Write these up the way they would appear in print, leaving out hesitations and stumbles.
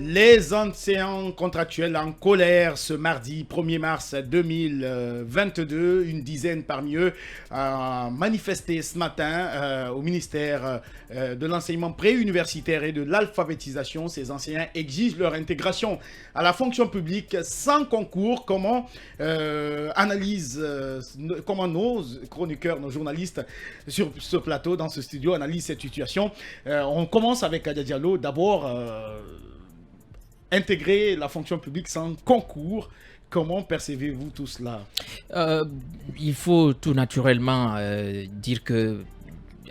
Les enseignants contractuels en colère ce mardi 1er mars 2022. Une dizaine parmi eux a manifesté ce matin au ministère de l'enseignement préuniversitaire et de l'alphabétisation. Ces enseignants exigent leur intégration à la fonction publique sans concours. Comment nos chroniqueurs, nos journalistes sur ce plateau, dans ce studio, analysent cette situation. On commence avec Adia Diallo. D'abord, intégrer la fonction publique sans concours. Comment percevez-vous tout cela? Il faut tout naturellement dire que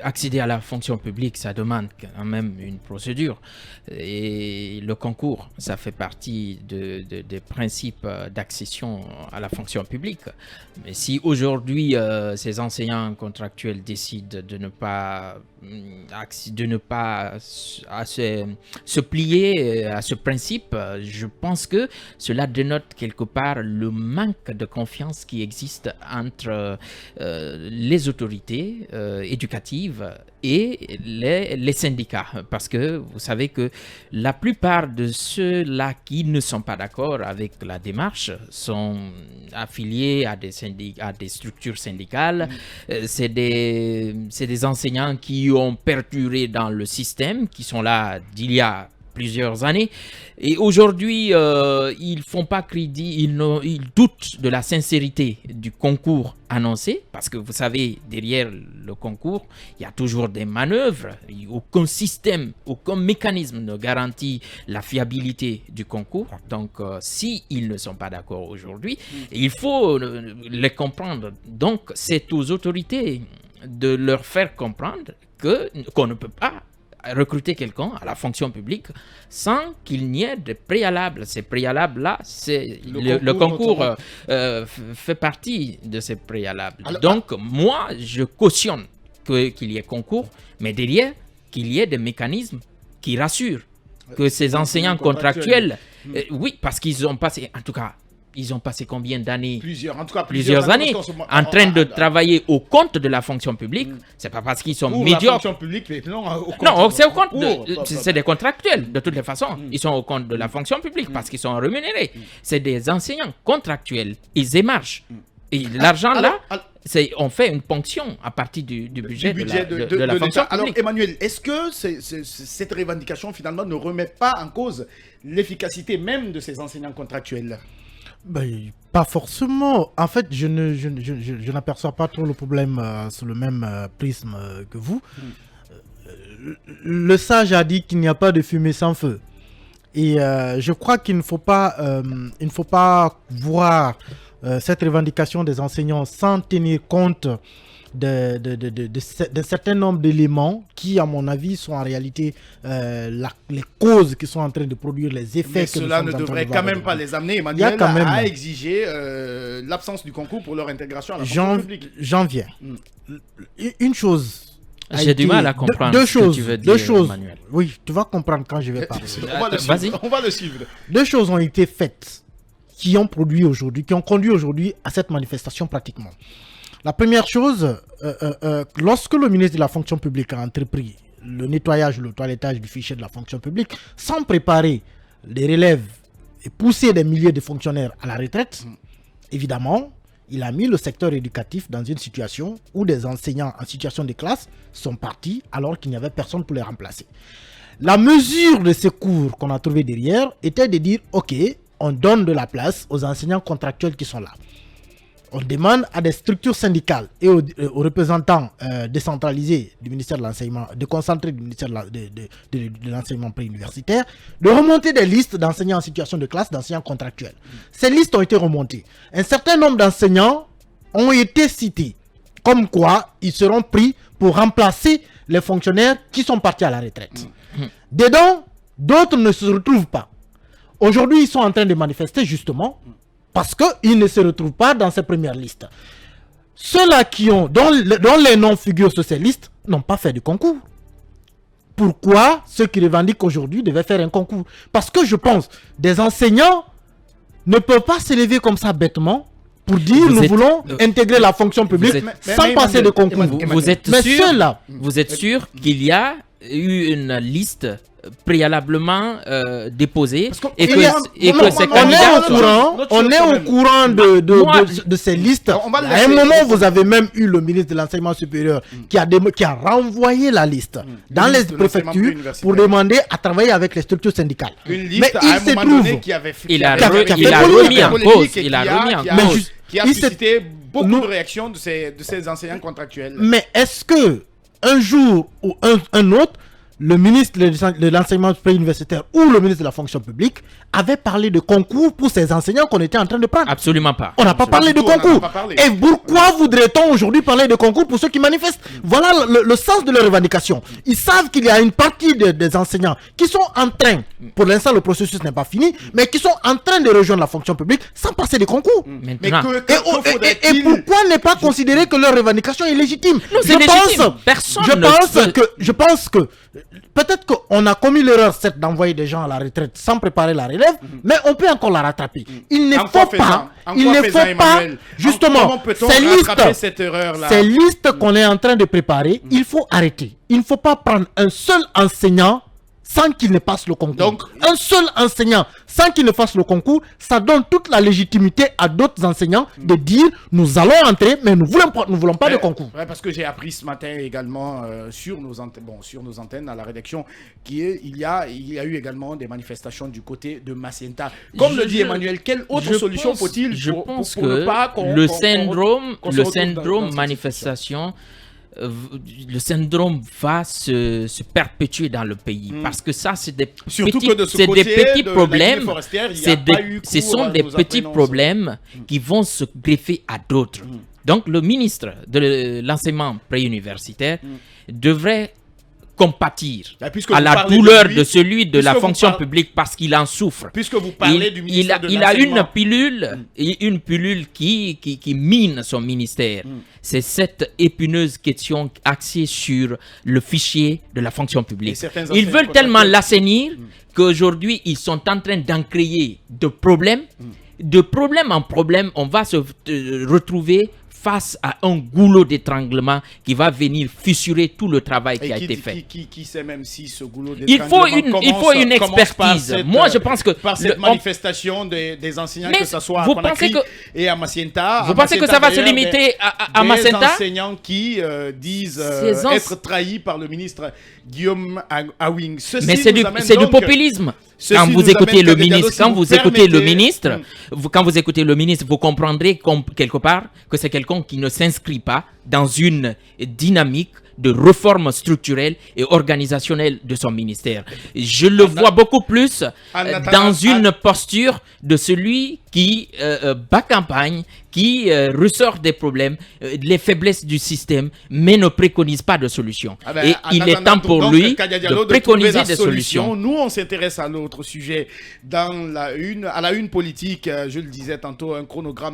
accéder à la fonction publique, ça demande quand même une procédure. Et le concours, ça fait partie des principes d'accession à la fonction publique. Mais si aujourd'hui, ces enseignants contractuels décident de ne pas se plier à ce principe, je pense que cela dénote quelque part le manque de confiance qui existe entre les autorités éducatives et les syndicats. Parce que vous savez que la plupart de ceux-là qui ne sont pas d'accord avec la démarche sont affiliés à des structures syndicales. C'est des enseignants qui ont perduré dans le système, qui sont là d'il y a plusieurs années. Et aujourd'hui, ils font pas crédit, ils doutent de la sincérité du concours annoncé, parce que vous savez, derrière le concours, il y a toujours des manœuvres. Aucun système, aucun mécanisme ne garantit la fiabilité du concours. Donc, s'ils ne sont pas d'accord aujourd'hui, il faut les comprendre. Donc, c'est aux autorités de leur faire comprendre qu'on ne peut pas recruter quelqu'un à la fonction publique sans qu'il n'y ait de préalables. Ces préalables-là, le concours fait partie de ces préalables. Donc, moi, je cautionne qu'il y ait concours, mais derrière, qu'il y ait des mécanismes qui rassurent que ces enseignants contractuels, oui, parce qu'ils ont passé, en tout cas, ils ont passé combien d'années? Plusieurs années en train de travailler au compte de la fonction publique. C'est pas parce qu'ils sont médiocres. La fonction publique, non, c'est au compte c'est des contractuels de toutes les façons. Ils sont au compte de la fonction publique parce qu'ils sont rémunérés. C'est des enseignants contractuels. Ils émargent. Et l'argent là, on fait une ponction à partir du budget de la fonction publique. Alors Emmanuel, est-ce que cette revendication finalement ne remet pas en cause l'efficacité même de ces enseignants contractuels? Pas forcément. En fait, je n'aperçois pas trop le problème sous le même prisme que vous. Le sage a dit qu'il n'y a pas de fumée sans feu. Et je crois qu'il ne faut pas voir cette revendication des enseignants sans tenir compte d'un certain nombre d'éléments qui, à mon avis, sont en réalité les causes qui sont en train de produire les effets. Mais cela ne devrait quand même pas les amener, Emmanuel, à exiger l'absence du concours pour leur intégration à la fonction publique. J'en viens. Une chose. J'ai du mal à comprendre ce que tu veux dire, Emmanuel. Oui, tu vas comprendre quand je vais parler. On va le suivre. Deux choses ont été faites qui ont conduit aujourd'hui à cette manifestation pratiquement. La première chose, lorsque le ministre de la fonction publique a entrepris le nettoyage, le toilettage du fichier de la fonction publique, sans préparer les relèves et pousser des milliers de fonctionnaires à la retraite, évidemment, il a mis le secteur éducatif dans une situation où des enseignants en situation de classe sont partis alors qu'il n'y avait personne pour les remplacer. La mesure de ces cours qu'on a trouvé derrière était de dire, ok, on donne de la place aux enseignants contractuels qui sont là. On demande à des structures syndicales et aux représentants décentralisés du ministère de l'enseignement, déconcentrés du ministère de l'enseignement préuniversitaire, de remonter des listes d'enseignants en situation de classe, d'enseignants contractuels. Ces listes ont été remontées. Un certain nombre d'enseignants ont été cités, comme quoi ils seront pris pour remplacer les fonctionnaires qui sont partis à la retraite. Dedans, d'autres ne se retrouvent pas. Aujourd'hui, ils sont en train de manifester justement parce qu'ils ne se retrouvent pas dans ces premières listes. Ceux-là dont les noms figurent sur ces listes n'ont pas fait de concours. Pourquoi ceux qui revendiquent aujourd'hui devaient faire un concours? Parce que je pense des enseignants ne peuvent pas se lever comme ça bêtement pour dire nous voulons intégrer la fonction publique sans passer de concours. Vous êtes sûr qu'il y a eu une liste préalablement déposée Parce que- et il y a- que ces on candidats... On est au courant de ces listes. On va le À un laisser. moment, vous avez même eu le ministre de l'Enseignement supérieur qui a renvoyé la liste dans Le les ministre de l'Enseignement préfectures universitaire. pour demander à travailler avec les structures syndicales. Une Mais liste il à un se moment trouve, donné qui avait fait, Il qui a avait- re- qui il a avait remis fait en polémique cause, et il a qui remis en qui a- cause. qui a Il s'est- suscité beaucoup nous- de réactions de ces enseignants contractuels. Mais est-ce que un jour ou un autre, le ministre de l'enseignement préuniversitaire ou le ministre de la fonction publique avait parlé de concours pour ces enseignants qu'on était en train de prendre? Absolument pas. On n'a pas parlé de On n'en a concours. pas parlé. Et pourquoi voudrait-on aujourd'hui parler de concours pour ceux qui manifestent? Voilà le sens de leur revendication. Ils savent qu'il y a une partie des enseignants qui sont en train, pour l'instant le processus n'est pas fini, mais qui sont en train de rejoindre la fonction publique sans passer des concours. Mais Maintenant, que Et faudrait-il- pourquoi ne pas considérer que leur revendication est légitime? Non, c'est légitime. Personne ne peut- Je pense que peut-être qu'on a commis l'erreur certes d'envoyer des gens à la retraite sans préparer la relève, mais on peut encore la rattraper. Il ne En faut quoi pas, faisant- il en quoi ne faisant, faut pas, Emmanuel, justement, comment peut-on ces rattraper listes, cette erreur-là? ces listes qu'on est en train de préparer, il faut arrêter. Il ne faut pas prendre un seul enseignant sans qu'il ne passe le concours. Donc, un seul enseignant sans qu'il ne fasse le concours, ça donne toute la légitimité à d'autres enseignants de dire nous allons entrer, mais nous ne voulons pas de concours. Ouais, parce que j'ai appris ce matin également sur nos antennes à la rédaction qu'il y a eu également des manifestations du côté de Macienta. Comme le dit Emmanuel, quelle autre solution faut-il Je pour pense ne pas qu'on le qu'on- syndrome, qu'on se le retrouve dans syndrome cette manifestation, le syndrome va se perpétuer dans le pays parce que ça c'est des Surtout petits, que de ce c'est côté des petits de la problèmes, Guinée forestière, il y a c'est pas des- eu ce cours sont à des nos petits apprenants. problèmes qui vont se greffer à d'autres. Donc le ministre de l'enseignement préuniversitaire devrait compatir Ah, puisque à vous la parlez douleur lui, de celui de puisque la vous fonction parlez- publique parce qu'il en souffre. Puisque vous parlez du ministère de Il a une l'enseignement. pilule qui mine son ministère. C'est cette épineuse question axée sur le fichier de la fonction publique. Et certains Ils enseignants veulent tellement contractuels- l'assainir qu'aujourd'hui, ils sont en train d'en créer de problèmes. De problème en problème, on va se retrouver face à un goulot d'étranglement qui va venir fissurer tout le travail qui a été fait. Qui sait même si ce goulot Il faut une commence par expertise. cette, Moi, je pense que par cette le- manifestation des enseignants, Mais que ce soit à vous Conakry pensez et à Macienta. Vous pensez que ça va se limiter à Des Macienta? enseignants qui disent Ces être trahis par le ministre Guillaume Awing. Ceci Mais c'est nous du, amène c'est du donc- populisme. ceci Quand nous vous amène, écoutez le Kadia Diallo, ministre, si quand vous vous écoutez le permettez- ministre, quand vous écoutez le ministre, vous comprendrez quelque part que c'est quelqu'un qui ne s'inscrit pas dans une dynamique de réforme structurelle et organisationnelle de son ministère. Je le vois beaucoup plus dans une posture de celui qui bat campagne, qui ressort des problèmes, les faiblesses du système, mais ne préconise pas de solution. Ah ben, Et en il est attendant temps pour donc lui Kadia Diallo de préconiser trouver la des solutions. Nous, on s'intéresse à l'autre sujet. À la une politique, je le disais tantôt, un chronogramme